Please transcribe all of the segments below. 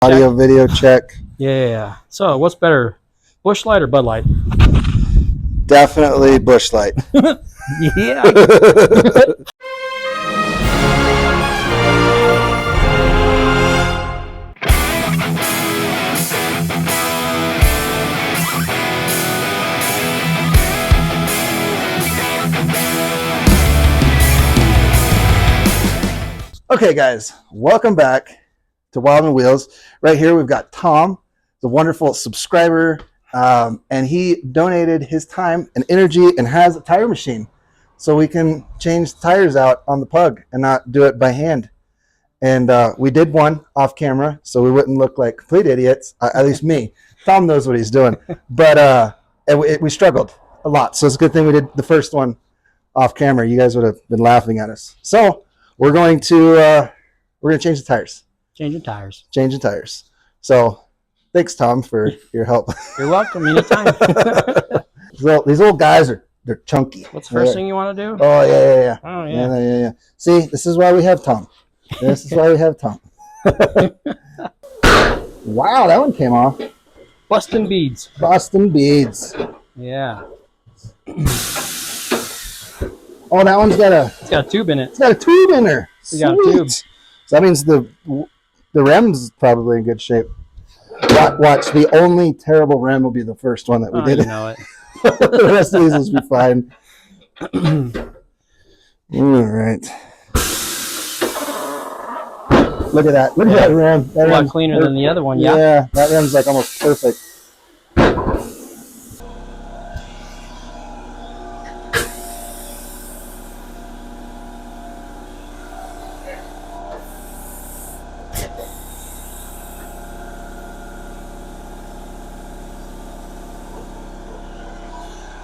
Audio, video check. Yeah. So, what's better, Busch Light or Bud Light? Definitely Busch Light. Yeah. Okay, guys, welcome back to Wild on Wheels. Right here, we've got Tom, the wonderful subscriber, and he donated his time and energy and has a tire machine, so we can change tires out on the Pug and not do it by hand. And we did one off camera, so we wouldn't look like complete idiots. At least me. Tom knows what he's doing, but we struggled a lot. So it's a good thing we did the first one off camera. You guys would have been laughing at us. So we're going to change the tires. Changing tires. Changing tires. So thanks, Tom, for your help. You're welcome anytime. These old guys they're chunky. What's the first thing you want to do? Oh yeah. Oh yeah. Yeah. See, this is why we have Tom. This is why we have Tom. Wow, that one came off. Bustin' beads. Boston beads. Yeah. Oh, that one's got It's got a tube in it. It's got a tube in there. We got a tube. So that means the rem's probably in good shape. Watch, the only terrible rem will be the first one that we did. You know it. The rest of these will be fine. All right. Look at that. Look at that rim. That a lot cleaner than the other one, yeah. Yeah, that rim's like almost perfect.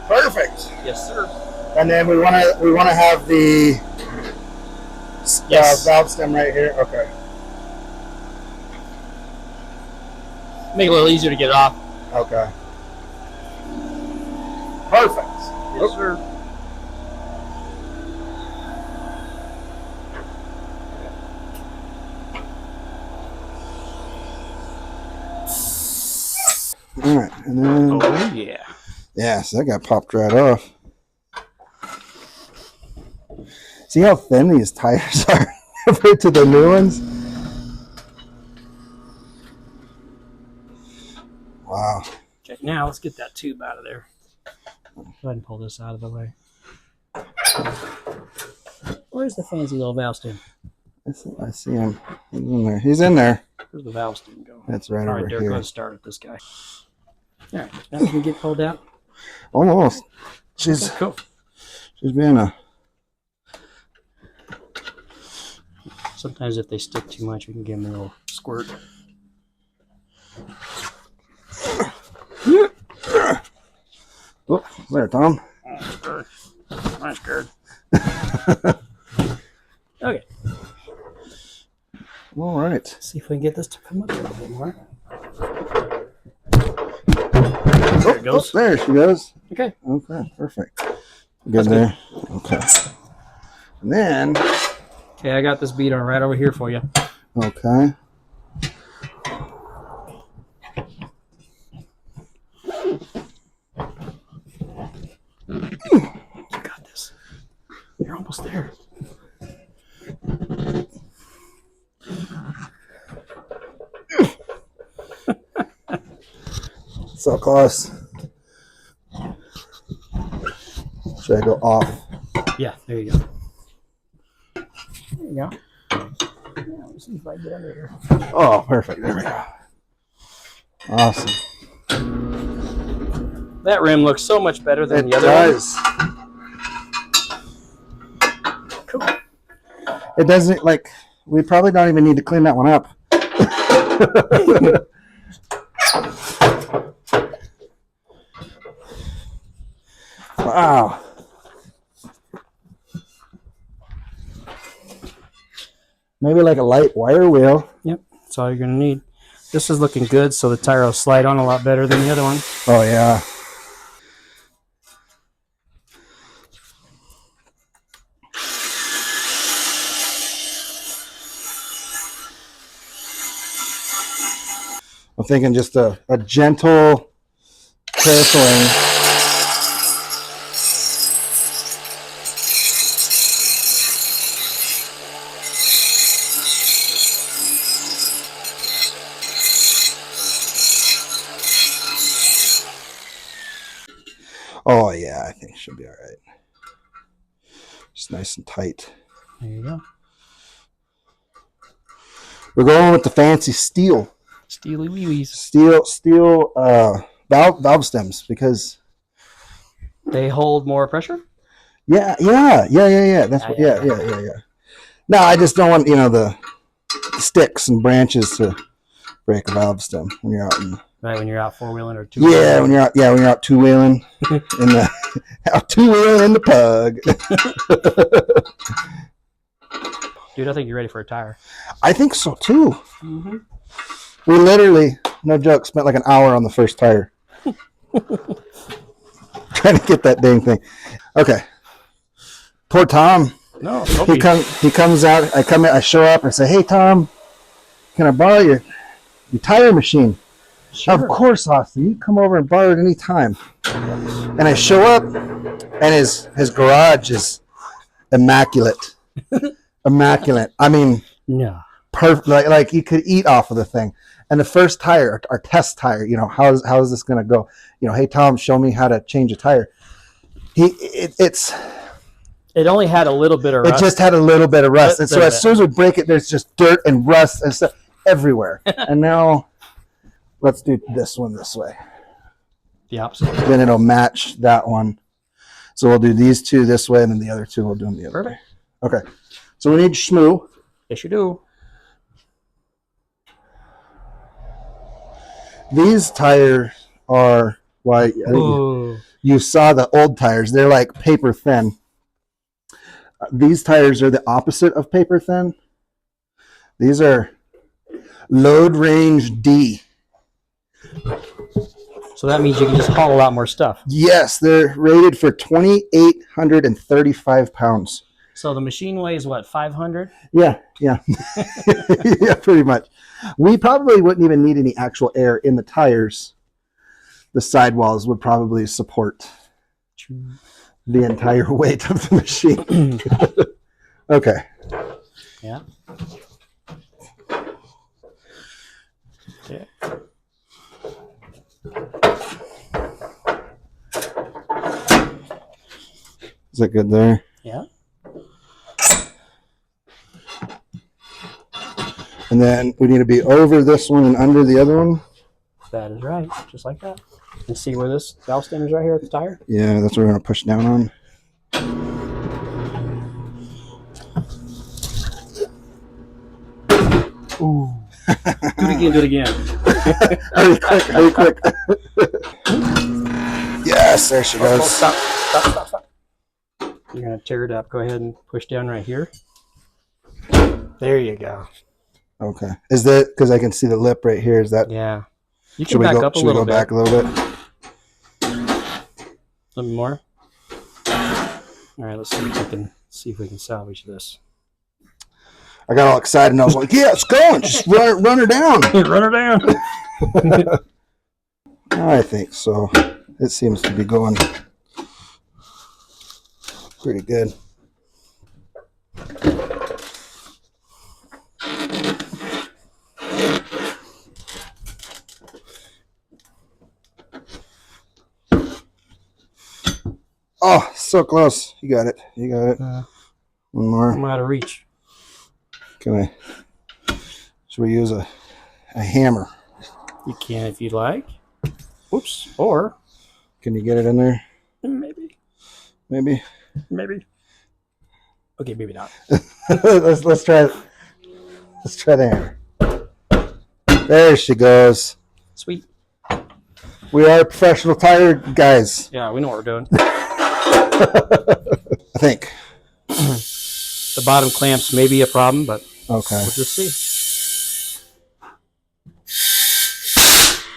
Perfect. Yes, sir. And then we want to have the valve stem right here. Okay. Make it a little easier to get it off. Okay. Perfect. Yes, sir. All right, and then Oh yeah. yeah, so that got popped right off. See how thin these tires are compared to the new ones? Wow. Okay, now let's get that tube out of there. Go ahead and pull this out of the way. Where's the fancy little valve stem? I see him. He's in there. He's in there. Where's the valve stem go? That's right over Derek, here. let's start with this guy. All right, now we can get pulled out. Almost. She's Cool. She's being a. Sometimes if they stick too much, we can give them a little squirt. Oh, there, Tom. I'm scared. Okay. All right. Let's see if we can get this to come up a little bit more. There it goes. Oh, there she goes. Okay. Okay, perfect. Good there. Okay. And then. Okay, I got this bead on right over here for you. Okay. You got this. You're almost there. So close. Should I go off? Yeah, there you go. There you go. Yeah, let's see if I can get under here. Oh, perfect. There we go. Awesome. That rim looks so much better than It the other does. one. Cool. It doesn't, like, we probably don't even need to clean that one up. Wow. Maybe like a light wire wheel. Yep, that's all you're going to need. This is looking good, so the tire will slide on a lot better than the other one. Oh, yeah. I'm thinking just a gentle carefulling. Oh yeah, I think it should be all right. Just nice and tight. There you go. We're going with the fancy steel. Steely weewies. Steel valve stems because they hold more pressure. Yeah. That's what. Yeah. No, I just don't want the sticks and branches to break a valve stem when you're out in. Right, when you're out four-wheeling or two-wheeling. Yeah, when you're out two-wheeling out two-wheeling in the Pug. Dude, I think you're ready for a tire. I think so too. Mm-hmm. We literally, no joke, spent like an hour on the first tire. Trying to get that dang thing. Okay. Poor Tom. No, he comes out. I show up and say, "Hey Tom, can I borrow your tire machine?" Sure. Of course, Austin. You come over and borrow it any time. And I show up, and his garage is immaculate. Immaculate. I mean, yeah, perfect. Like you could eat off of the thing. And the first tire, our test tire, how is this going to go? Hey Tom, show me how to change a tire. It only had a little bit of rust. It just had a little bit of rust. And so as soon as we break it, there's just dirt and rust and stuff everywhere. And now let's do this one this way. The opposite. Then it'll match that one. So we'll do these two this way, and then the other two we'll do them the other way. Okay. So we need schmoo. Yes, you do. These tires are you saw the old tires. They're like paper thin. These tires are the opposite of paper thin. These are load range D. So that means you can just haul a lot more stuff. Yes, they're rated for 2,835 pounds. So the machine weighs what, 500? Yeah. Yeah, pretty much. We probably wouldn't even need any actual air in the tires. The sidewalls would probably support the entire weight of the machine. Okay. Yeah. Okay. Is that good there? Yeah. And then we need to be over this one and under the other one. That is right. Just like that. And see where this valve stem is right here at the tire? Yeah, that's what we're going to push down on. Ooh. Do it again. Hurry quick. Yes, there she goes. Stop. You're going to tear it up. Go ahead and push down right here. There you go. Okay. Is that because I can see the lip right here? Is that? Yeah. You can back up a little bit. Back a little bit? A little more. All right, let's see if we can salvage this. I got all excited and I was like, "Yeah, it's going. Just run her down. Run her down." I think so. It seems to be going pretty good. Oh, so close. You got it. One more. I'm out of reach. Should we use a hammer? You can if you'd like. Oops. Or can you get it in there? Maybe. Okay, maybe not. let's try it. Let's try the hammer. There she goes. Sweet. We are professional tire guys. Yeah, we know what we're doing. I think. The bottom clamps may be a problem, but okay. We'll just see.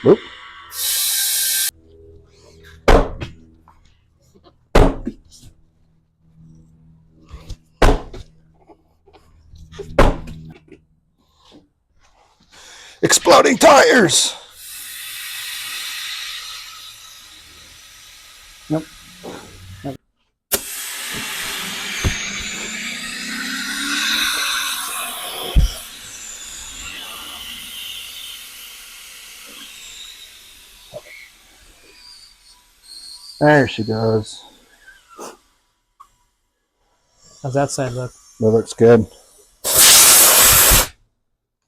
Whoop. Exploding tires. There she goes. How's that side look? That looks good.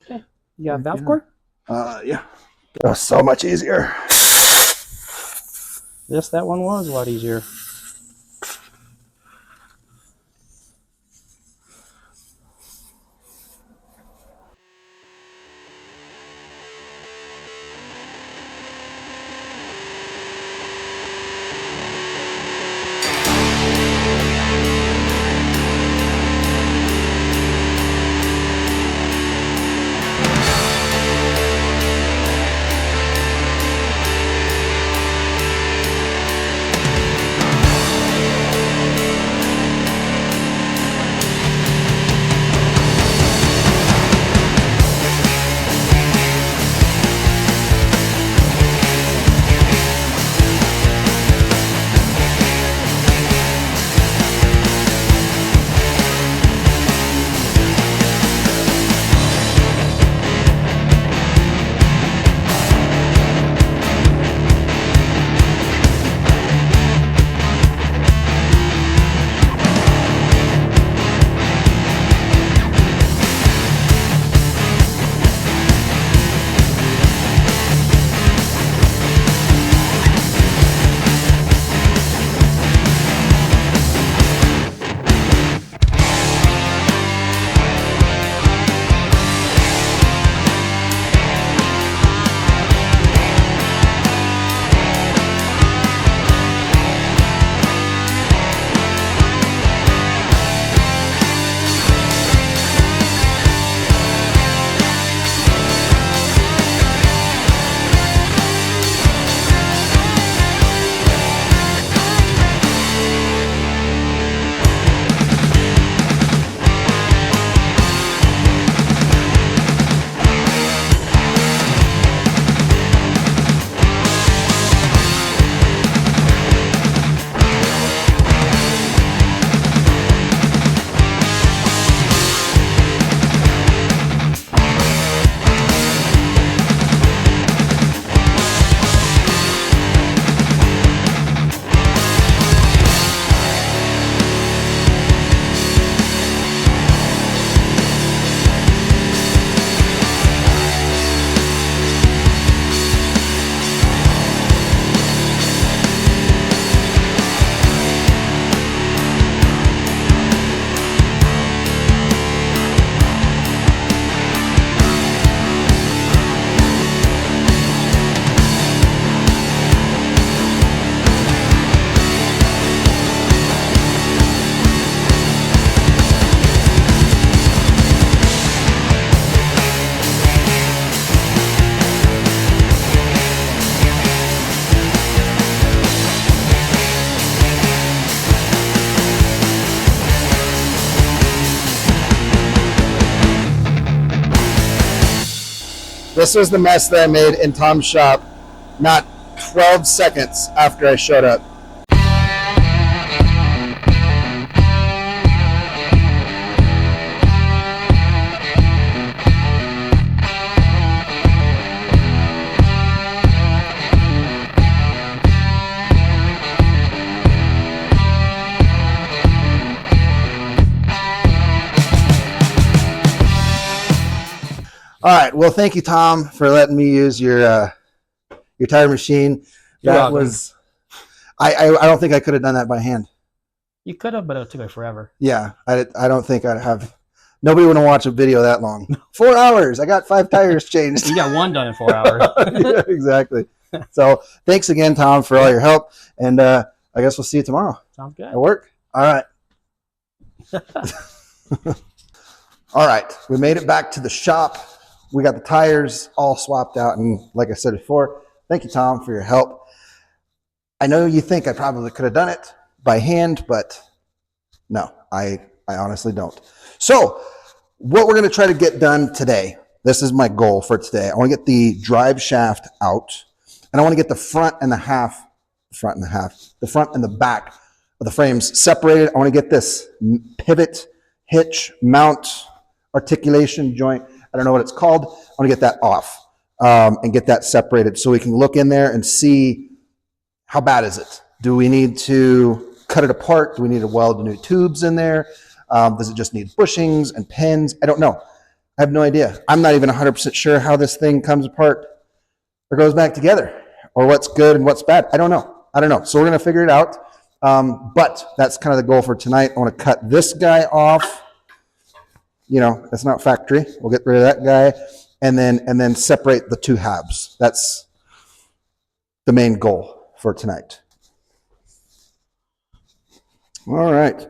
Okay. You got valve core? Yeah. That was so much easier. Yes, that one was a lot easier. This was the mess that I made in Tom's shop not 12 seconds after I showed up. All right. Well, thank you, Tom, for letting me use your tire machine. You're That welcome. was, I don't think I could have done that by hand. You could have, but it took me forever. Yeah, I don't think I'd have. Nobody would watch a video that long. 4 hours. I got 5 tires changed. You got one done in 4 hours. Yeah, exactly. So thanks again, Tom, for all your help. And I guess we'll see you tomorrow. Sounds good. At work? All right. All right. We made it back to the shop. We got the tires all swapped out. And like I said before, thank you, Tom, for your help. I know you think I probably could have done it by hand, but no, I honestly don't. So what we're going to try to get done today, this is my goal for today. I want to get the drive shaft out, and I want to get the front and the back of the frames separated. I want to get this pivot, hitch, mount, articulation joint. I don't know what it's called. I want to get that off and get that separated so we can look in there and see how bad is it. Do we need to cut it apart? Do we need to weld new tubes in there? Does it just need bushings and pins? I don't know. I have no idea. I'm not even 100% sure how this thing comes apart or goes back together, or what's good and what's bad. I don't know. So we're going to figure it out. But that's kind of the goal for tonight. I want to cut this guy off. You know, it's not factory. We'll get rid of that guy, and then separate the two halves. That's the main goal for tonight. All right.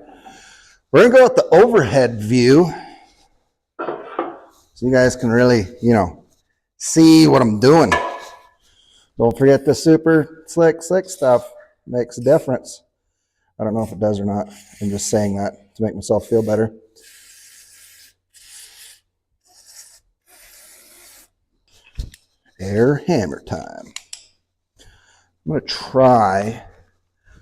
We're going to go with the overhead view so you guys can really, see what I'm doing. Don't forget the super slick stuff. Makes a difference. I don't know if it does or not. I'm just saying that to make myself feel better. Air hammer time. I'm going to try.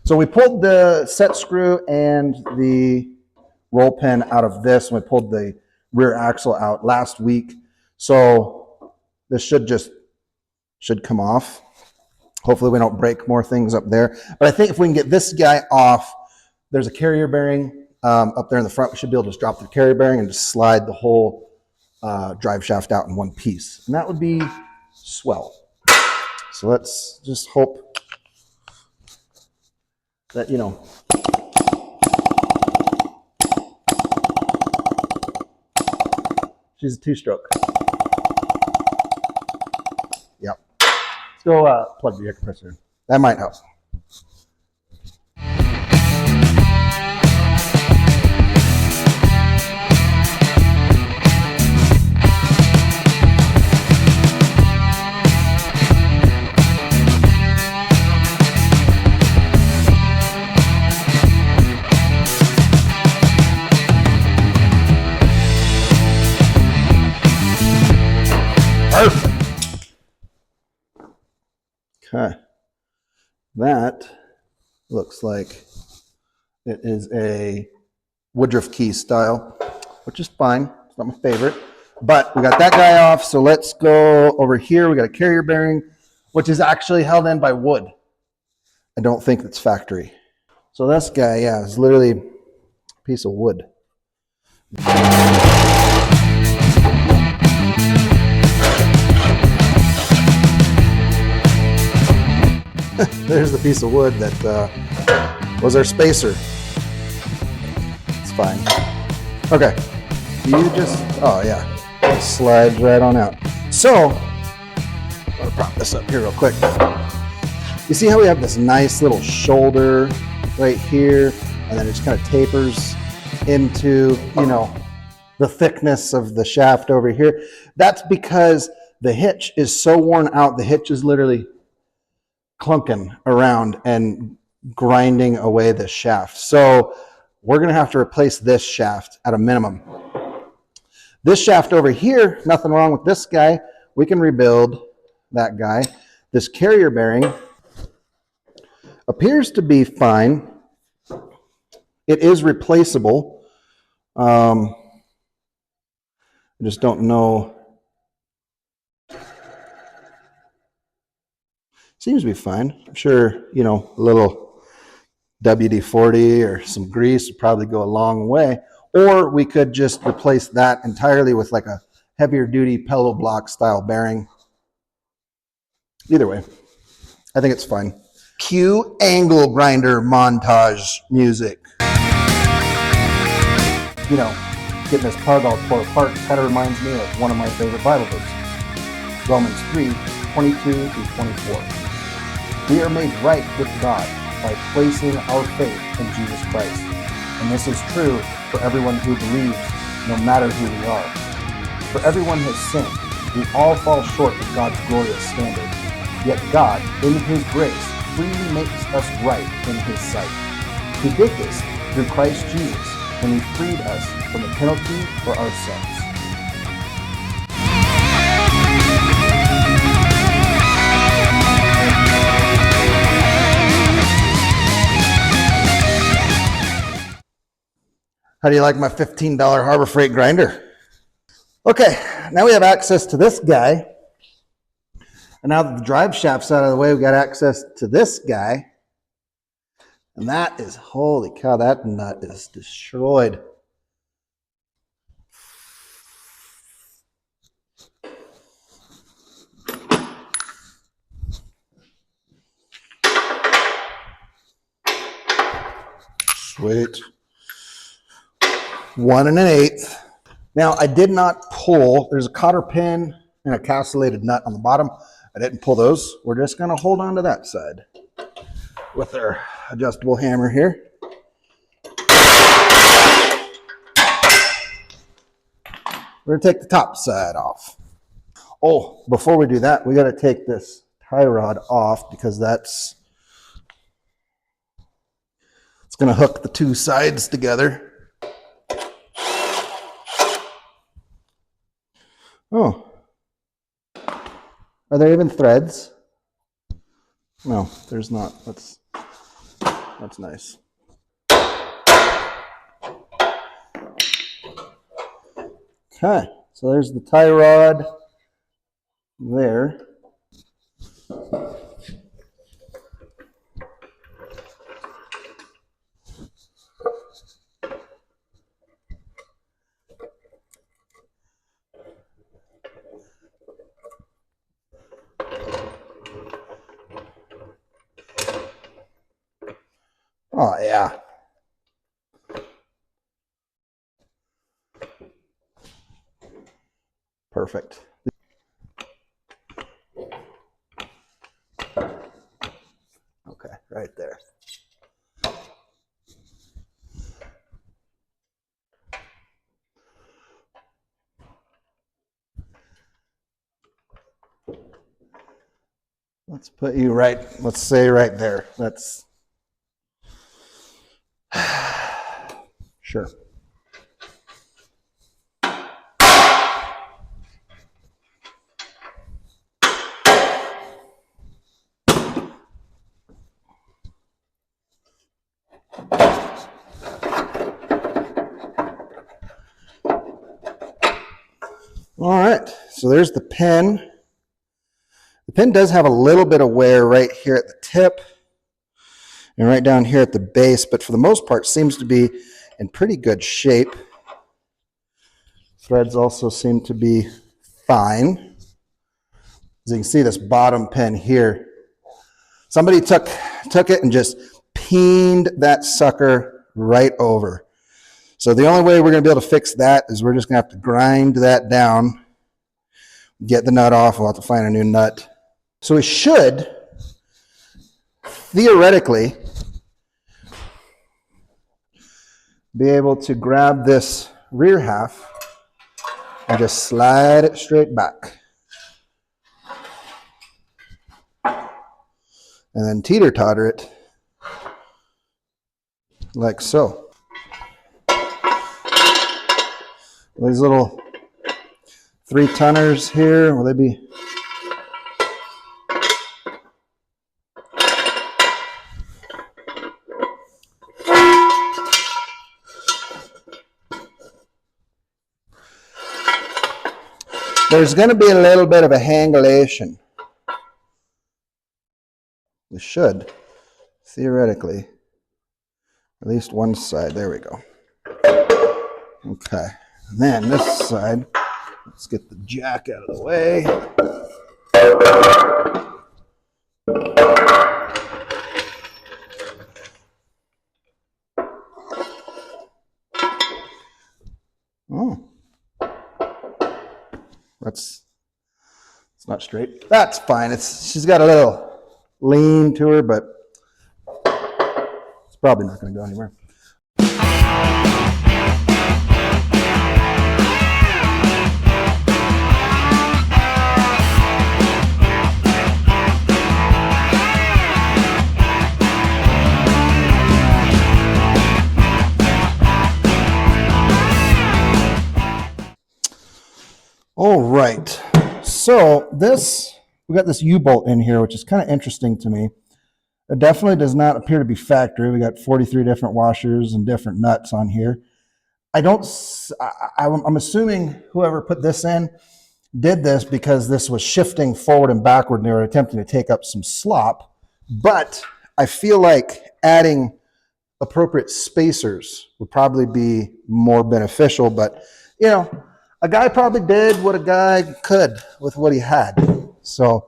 So we pulled the set screw and the roll pin out of this, and we pulled the rear axle out last week. So this should come off. Hopefully we don't break more things up there. But I think if we can get this guy off, there's a carrier bearing up there in the front. We should be able to just drop the carrier bearing and just slide the whole drive shaft out in one piece. And that would be swell. So let's just hope that, she's a two-stroke. Yep. Let's go plug the air compressor in. That might help. Perfect. Okay. That looks like it is a Woodruff key style, which is fine. It's not my favorite. But we got that guy off, so let's go over here. We got a carrier bearing, which is actually held in by wood. I don't think it's factory. So this guy, yeah, is literally a piece of wood. There's the piece of wood that was our spacer. It's fine. Okay. You just, oh yeah, it slides right on out. So, I'm gonna prop this up here real quick. You see how we have this nice little shoulder right here, and then it just kind of tapers into, the thickness of the shaft over here? That's because the hitch is so worn out. The hitch is literally clunking around and grinding away the shaft. So we're going to have to replace this shaft at a minimum. This shaft over here, nothing wrong with this guy. We can rebuild that guy. This carrier bearing appears to be fine. It is replaceable. I just don't know. Seems to be fine. I'm sure, a little WD-40 or some grease would probably go a long way. Or we could just replace that entirely with like a heavier duty pedal block style bearing. Either way, I think it's fine. Cue angle grinder montage music. Getting this pug all tore apart kind of reminds me of one of my favorite Bible verses. Romans 3:22-24. We are made right with God by placing our faith in Jesus Christ. And this is true for everyone who believes, no matter who we are. For everyone has sinned. We all fall short of God's glorious standard. Yet God, in His grace, freely makes us right in His sight. He did this through Christ Jesus when He freed us from the penalty for our sins. How do you like my $15 Harbor Freight grinder? Okay, now we have access to this guy. And now that the drive shaft's out of the way, we've got access to this guy. And that is, holy cow, that nut is destroyed. Sweet. 1 1/8. Now, I did not pull. There's a cotter pin and a castellated nut on the bottom. I didn't pull those. We're just going to hold on to that side with our adjustable hammer here. We're going to take the top side off. Oh, before we do that, we got to take this tie rod off because it's going to hook the two sides together. Oh, are there even threads? No, there's not. That's nice. Okay, so there's the tie rod there. Oh, yeah. Perfect. Okay, right there. Let's put you right, let's say right there. That's sure. All right, so there's the pin. The pin does have a little bit of wear right here at the tip and right down here at the base, but for the most part seems to be in pretty good shape. Threads also seem to be fine. As you can see, this bottom pin here, somebody took it and just peened that sucker right over. So the only way we're going to be able to fix that is we're just going to have to grind that down, get the nut off. We'll have to find a new nut. So we should, theoretically, be able to grab this rear half and just slide it straight back. And then teeter-totter it like so. These little 3-tonners here, will they be? There's going to be a little bit of a hangulation. We should, theoretically, at least one side. There we go. Okay. And then this side, let's get the jack out of the way. Oh. It's not straight. That's fine. She's got a little lean to her, but it's probably not going to go anywhere. All right, so we got this U-bolt in here, which is kind of interesting to me. It definitely does not appear to be factory. We got 43 different washers and different nuts on here. I'm assuming whoever put this in did this because this was shifting forward and backward and they were attempting to take up some slop. But I feel like adding appropriate spacers would probably be more beneficial. But, you know, a guy probably did what a guy could with what he had. So,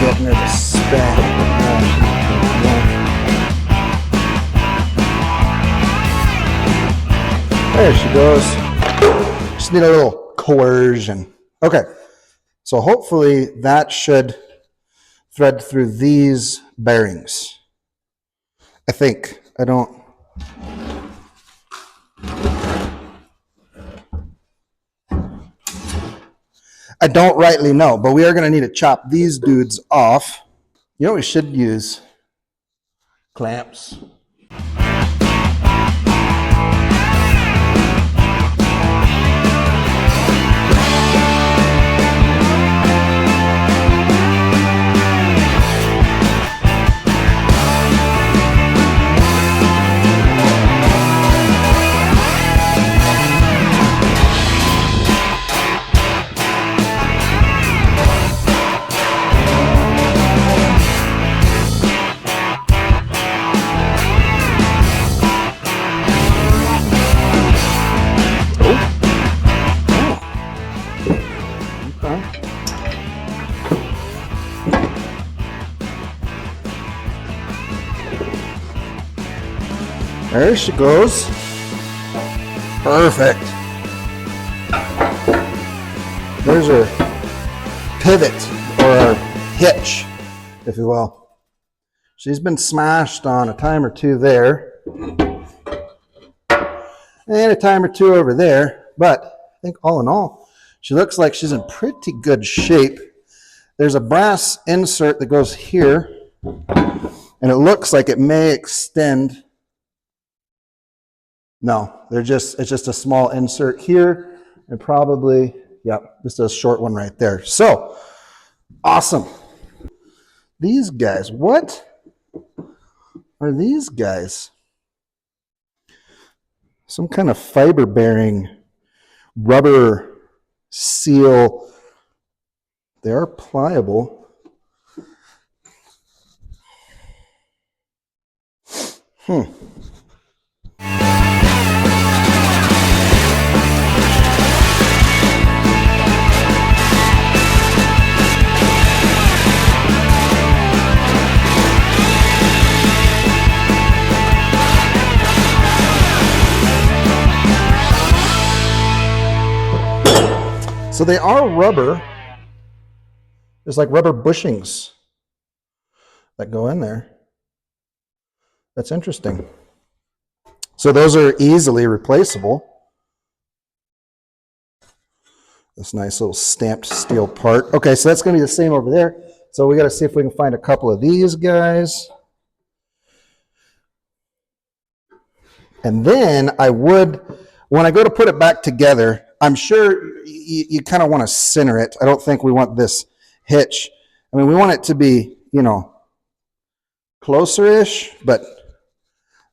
getting her to spin. There she goes. Just need a little coercion. Okay, so hopefully that should thread through these bearings. I think. I don't rightly know, but we are going to need to chop these dudes off. You know what we should use? Clamps. There she goes. Perfect. There's her pivot, or her hitch, if you will. She's been smashed on a time or two there, and a time or two over there, but I think all in all, she looks like she's in pretty good shape. There's a brass insert that goes here, and it looks like it may extend. No, it's just a small insert here, and probably, yep, just a short one right there. So, awesome. These guys, what are these guys? Some kind of fiber bearing rubber seal. They are pliable. So they are rubber. There's like rubber bushings that go in there. That's interesting. So those are easily replaceable. This nice little stamped steel part. Okay, so that's going to be the same over there. So we got to see if we can find a couple of these guys. And then I would, when I go to put it back together, I'm sure you kind of want to center it. I don't think we want this hitch. I mean, we want it to be, you know, closer-ish, but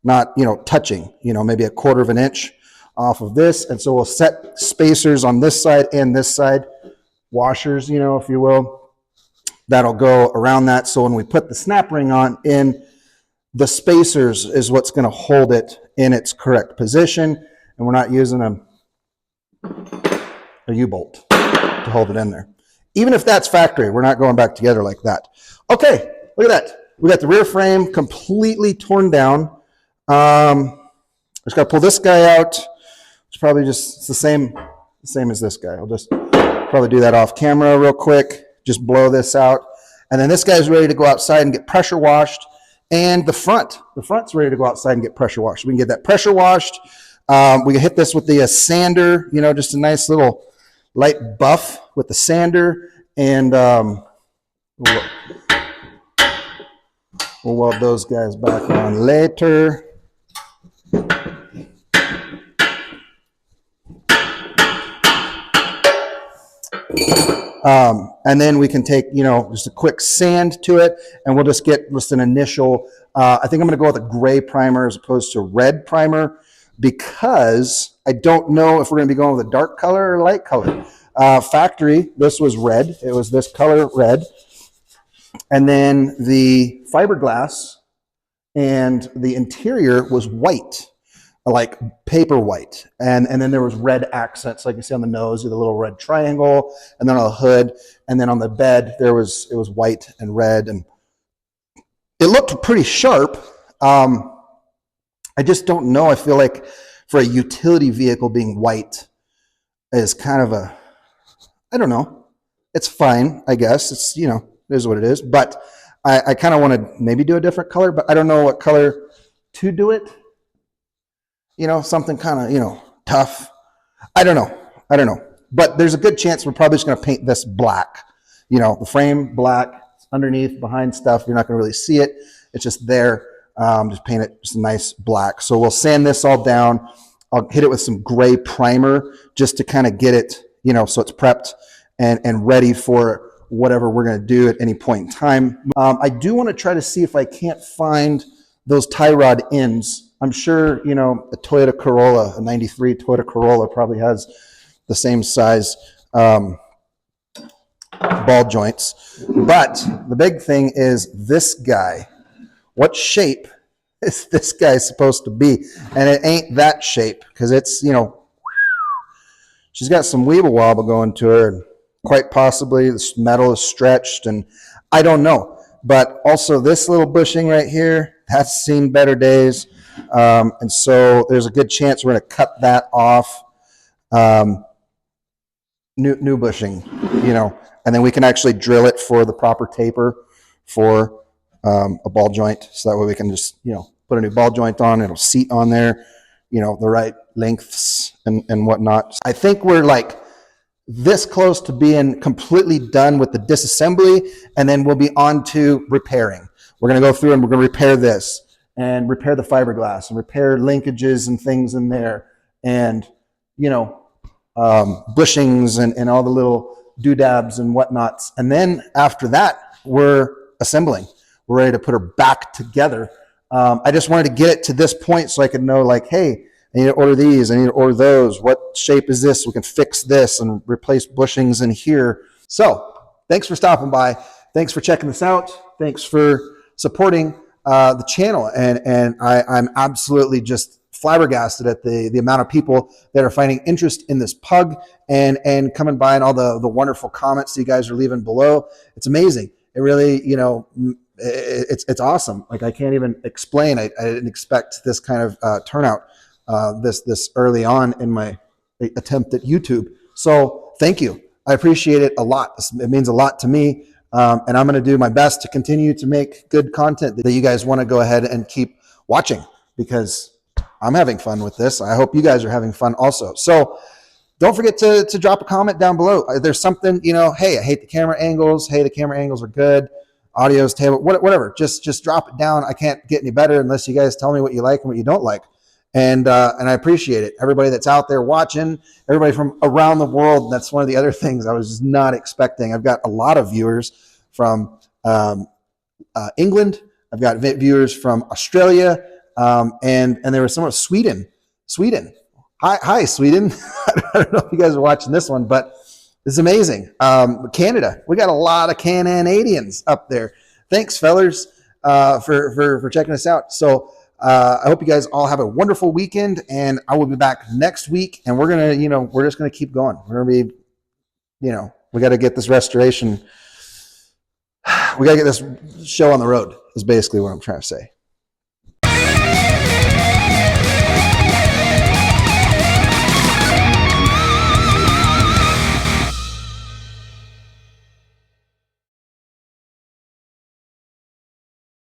not, you know, touching, you know, maybe a quarter of an inch off of this. And so we'll set spacers on this side and this side, washers, you know, if you will. That'll go around that. So when we put the snap ring on in, the spacers is what's going to hold it in its correct position. And we're not using a U-bolt to hold it in there. Even if that's factory, we're not going back together like that. Okay, look at that. We got the rear frame completely torn down. Just got to pull this guy out. It's probably just the same as this guy. I'll just probably do that off camera real quick. Just blow this out. And then this guy's ready to go outside and get pressure washed. And the front's ready to go outside and get pressure washed. We can get that pressure washed. We can hit this with the sander, you know, just a nice little light buff with the sander. And We'll weld those guys back on later. And then we can take, just a quick sand to it, and we'll just get just an initial, I think I'm going to go with a gray primer as opposed to red primer, because I don't know if we're going to be going with a dark color or light color. Factory, this was red. It was this color red. And then the fiberglass and the interior was white, like paper white. And then there was red accents, like you see on the nose, the little red triangle, and then on the hood, and then on the bed, it was white and red, and it looked pretty sharp. I just don't know. I feel like for a utility vehicle, being white is kind of I don't know. It's fine, I guess. It's, it is what it is. But I kind of want to maybe do a different color, but I don't know what color to do it. Something kind of, tough. I don't know. But there's a good chance we're probably just going to paint this black. The frame black, underneath, behind stuff. You're not going to really see it. It's just there. Just paint it just a nice black. So we'll sand this all down. I'll hit it with some gray primer just to kind of get it, so it's prepped and ready for whatever we're going to do at any point in time. I do want to try to see if I can't find those tie rod ends. I'm sure, a Toyota Corolla, a 93 Toyota Corolla probably has the same size ball joints. But the big thing is this guy. What shape is this guy supposed to be? And it ain't that shape, because it's, she's got some weeble wobble going to her. And quite possibly this metal is stretched, and I don't know. But also this little bushing right here, that's seen better days. And so there's a good chance we're going to cut that off. New bushing, and then we can actually drill it for the proper taper for a ball joint. So that way we can just, put a new ball joint on. It'll seat on there, the right lengths and whatnot. I think we're like this close to being completely done with the disassembly, and then we'll be on to repairing. We're going to go through and we're going to repair this and repair the fiberglass and repair linkages and things in there, and bushings and all the little doodads and whatnots. And then after that, we're assembling. We're ready to put her back together. I just wanted to get it to this point so I could know, like, hey, I need to order these, I need to order those. What shape is this? We can fix this and replace bushings in here. So thanks for stopping by. Thanks for checking this out. Thanks for supporting the channel. And I'm absolutely just flabbergasted at the amount of people that are finding interest in this Pug and coming by, and all the wonderful comments you guys are leaving below. It's amazing. It really, it's awesome. Like, I can't even explain. I didn't expect this kind of turnout this early on in my attempt at YouTube. So thank you. I appreciate it a lot. It means a lot to me. And I'm going to do my best to continue to make good content that you guys want to go ahead and keep watching, because I'm having fun with this. I hope you guys are having fun also. So don't forget to drop a comment down below. There's something, hey, I hate the camera angles. Hey, the camera angles are good. Audio's table, whatever. Just drop it down. I can't get any better unless you guys tell me what you like and what you don't like. And I appreciate it. Everybody that's out there watching, everybody from around the world. That's one of the other things I was just not expecting. I've got a lot of viewers from England. I've got viewers from Australia, and there was some of Sweden. Hi, Sweden. I don't know if you guys are watching this one, but this is amazing. Canada. We got a lot of Canadians up there. Thanks, fellers, for checking us out. So I hope you guys all have a wonderful weekend, and I will be back next week, and we're gonna, we're just gonna keep going. We're gonna be, we got to get this restoration. We got to get this show on the road, is basically what I'm trying to say.